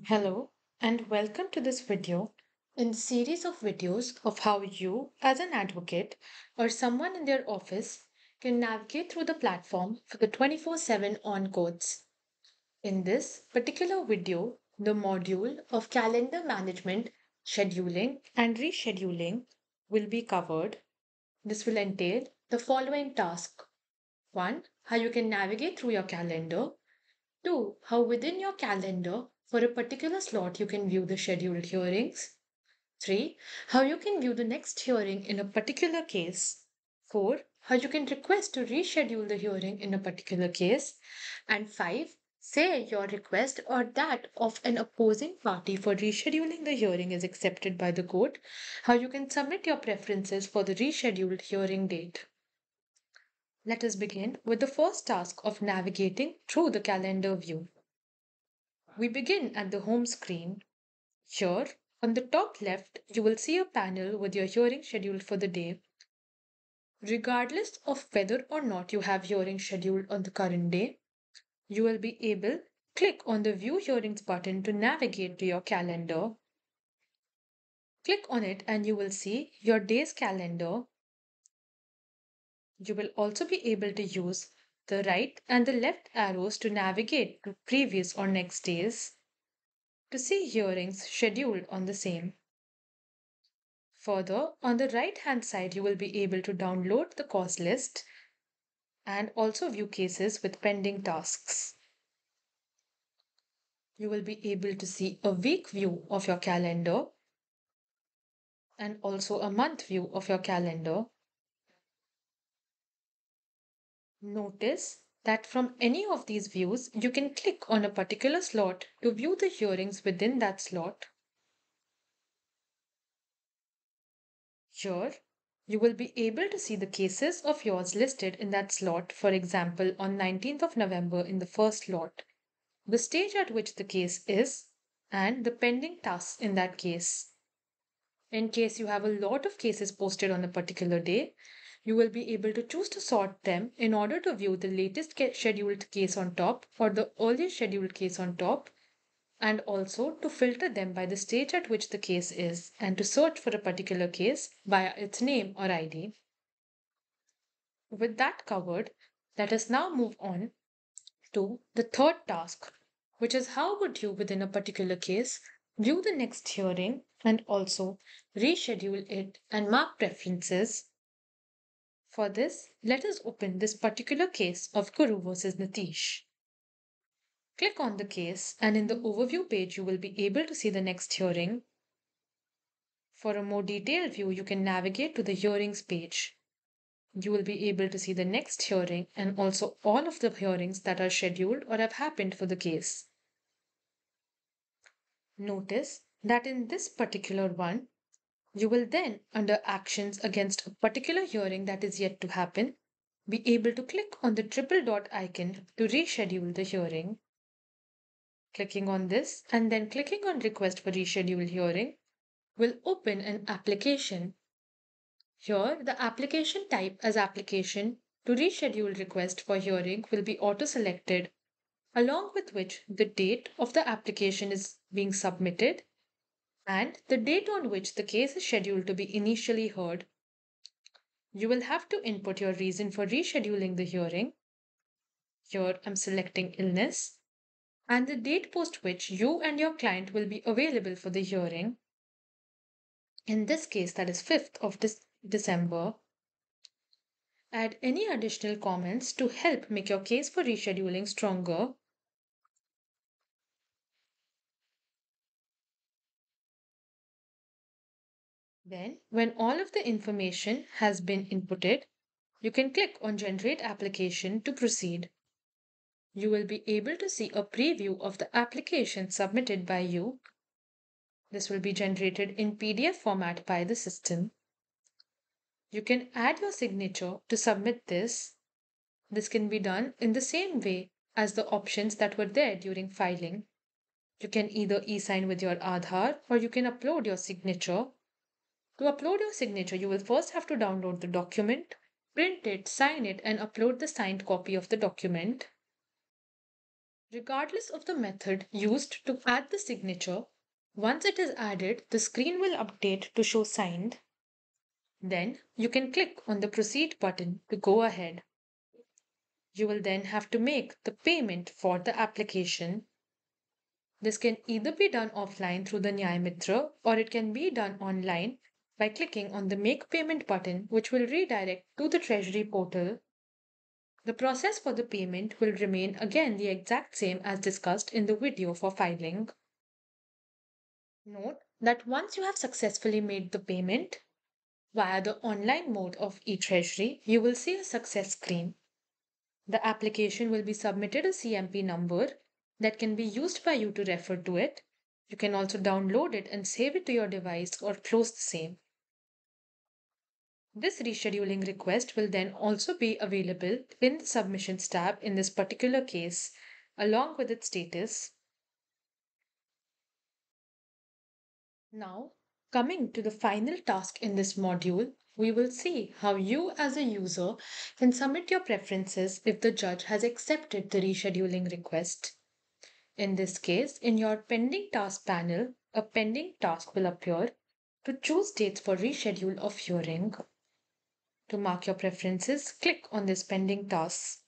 Hello and welcome to this video in series of videos of how you as an advocate or someone in their office can navigate through the platform for the 24/7 on courts. In this particular video, the module of calendar management, scheduling and rescheduling will be covered. This will entail the following task. 1. How you can navigate through your calendar. 2. How within your calendar for a particular slot you can view the scheduled hearings. 3. How you can view the next hearing in a particular case. 4. How you can request to reschedule the hearing in a particular case. And 5. Say your request or that of an opposing party for rescheduling the hearing is accepted by the court. How you can submit your preferences for the rescheduled hearing date. Let us begin with the first task of navigating through the calendar view. We begin at the home screen. Here, on the top left, you will see a panel with your hearing scheduled for the day. Regardless of whether or not you have hearing scheduled on the current day, you will be able to click on the View Hearings button to navigate to your calendar. Click on it and you will see your day's calendar. You will also be able to use the right and the left arrows to navigate to previous or next days to see hearings scheduled on the same. Further, on the right hand side, you will be able to download the cause list and also view cases with pending tasks. You will be able to see a week view of your calendar and also a month view of your calendar. Notice that from any of these views, you can click on a particular slot to view the hearings within that slot. Here, you will be able to see the cases of yours listed in that slot, for example, on 19th of November in the first slot, the stage at which the case is, and the pending tasks in that case. In case you have a lot of cases posted on a particular day, you will be able to choose to sort them in order to view the latest scheduled case on top or the earliest scheduled case on top, and also to filter them by the stage at which the case is and to search for a particular case via its name or ID. With that covered, let us now move on to the third task, which is how would you, within a particular case, view the next hearing and also reschedule it and mark preferences. For this, let us open this particular case of Guru versus Nitish. Click on the case, and in the overview page, you will be able to see the next hearing. For a more detailed view, you can navigate to the hearings page. You will be able to see the next hearing and also all of the hearings that are scheduled or have happened for the case. Notice that in this particular one, you will then, under actions against a particular hearing that is yet to happen, be able to click on the triple dot icon to reschedule the hearing. Clicking on this and then clicking on request for reschedule hearing will open an application. Here, the application type as application to reschedule request for hearing will be auto-selected, along with which the date of the application is being submitted and the date on which the case is scheduled to be initially heard. You will have to input your reason for rescheduling the hearing. Here I'm selecting illness and the date post which you and your client will be available for the hearing. In this case, that is 5th of December. Add any additional comments to help make your case for rescheduling stronger. Then, when all of the information has been inputted, you can click on Generate Application to proceed. You will be able to see a preview of the application submitted by you. This will be generated in PDF format by the system. You can add your signature to submit this. This can be done in the same way as the options that were there during filing. You can either e-sign with your Aadhaar or you can upload your signature. To upload your signature, you will first have to download the document, print it, sign it, and upload the signed copy of the document. Regardless of the method used to add the signature, once it is added, the screen will update to show signed. Then you can click on the Proceed button to go ahead. You will then have to make the payment for the application. This can either be done offline through the Nyaya Mitra or it can be done online by clicking on the Make Payment button, which will redirect to the Treasury portal. The process for the payment will remain again the exact same as discussed in the video for filing. Note that once you have successfully made the payment via the online mode of eTreasury, you will see a success screen. The application will be submitted a CMP number that can be used by you to refer to it. You can also download it and save it to your device or close the same. This rescheduling request will then also be available in the Submissions tab in this particular case, along with its status. Now, coming to the final task in this module, we will see how you as a user can submit your preferences if the judge has accepted the rescheduling request. In this case, in your pending task panel, a pending task will appear. To choose dates for reschedule of hearing, to mark your preferences, click on this pending tasks.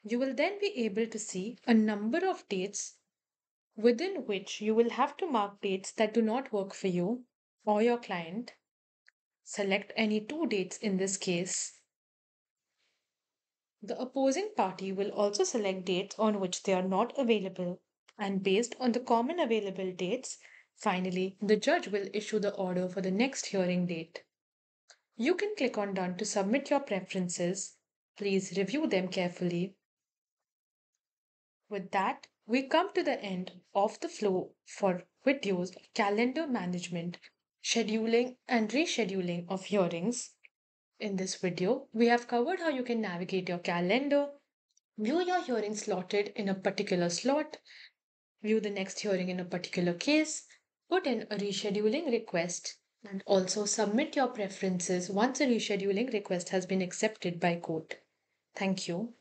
You will then be able to see a number of dates within which you will have to mark dates that do not work for you or your client. Select any two dates in this case. The opposing party will also select dates on which they are not available, and based on the common available dates, finally, the judge will issue the order for the next hearing date. You can click on Done to submit your preferences. Please review them carefully. With that, we come to the end of the flow for videos of calendar management, scheduling, and rescheduling of hearings. In this video, we have covered how you can navigate your calendar, view your hearing slotted in a particular slot, view the next hearing in a particular case, put in a rescheduling request, and also submit your preferences once a rescheduling request has been accepted by court. Thank you.